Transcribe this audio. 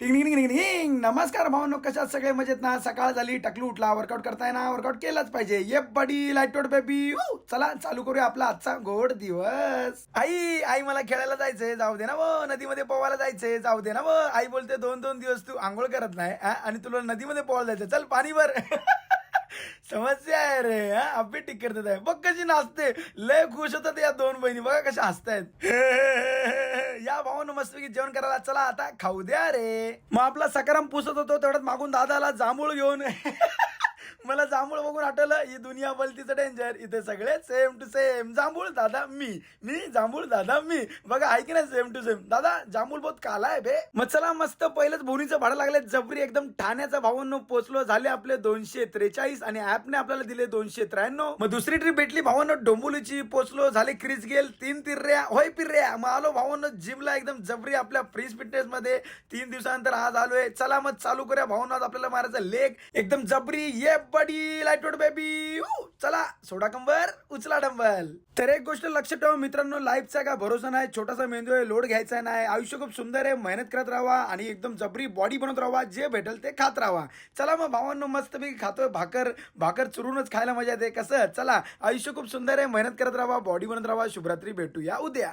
टिंग टिंग टिंग टिंग. नमस्कार भावनो, कशात सगळे मजेत ना? सकाळ झाली, टकलू उठला, वर्कआउट करताय ना? वर्कआउट केलाच पाहिजे. ये बडी लाईट बेबी. चला चालू करूया आपला आजचा गोड दिवस. आई आई मला खेळायला जायचंय, जाऊ दे ना व. नदीमध्ये पोवायला जायचंय, जाऊ दे ना व. आई बोलते 2-2 दिवस तू आंघोळ करत नाही आणि तुला नदीमध्ये पोवायला जायचं, चल पाणी भर. समस्या आहे रे. अभि टिक करतात आहे बघ, कशी नाचते. लय खुश होतात या दोन बहिणी, बघा कशा हसतायत. या भावानं मस्तपैकी जेवण करायला चला, आता खाऊ द्या रे. मग आपला सकाराम पुसत होतो तेवढ्यात मागून दादाला जांभूळ घेऊन. मला जांभूळ बघून आठवलं, ही दुनिया बोलतीचं डेंजर. इथे सगळे सेम टू सेम. जांभूळ दादा मी जांभूळ दादा मी. बघा आहे की नाही, सेम टू सेम. दादा जांभूळ बहुत काला आहे बे. मग चला मस्त पहिलंच भोनीचं भाडं लागले जबरी एकदम. ठाण्याचा भावांनो पोचलो, झाले आपले 243 आणि ऍपने आपल्याला दिले 293. मग दुसरी ट्रिप भेटली भावांनो डोंबोलीची. पोचलो, झाले क्रिस गेल 3 तिर्या होय पिर्या. मग आलो भावांनो जिमला एकदम जबरी आपल्या फ्रीज फिटनेस मध्ये. 3 दिवसानंतर आज आलोय. चला मग चालू करूया भावांनो, आज आपल्याला मारायचं लेग एकदम जबरी. ये बडी लाईट बेबी. चला सोडा कंबर, उचला डंबल. तर एक गोष्ट लक्षात ठेवा मित्रांनो, लाईफचा का भरोसा नाही. छोटासा मेंदू आहे, लोड घ्यायचा नाही. आयुष्य खूप सुंदर आहे, मेहनत करत राहा आणि एकदम जबरी बॉडी बनवत राहा. जे भेटेल ते खात राहा. चला मग भावांनो, मस्तपैकी खातोय भाकर. भाकर चुरूनच खायला मजा येते. कसं? चला, आयुष्य खूप सुंदर आहे, मेहनत करत राहा, बॉडी बनत राहा. शुभरात्री, भेटूया उद्या.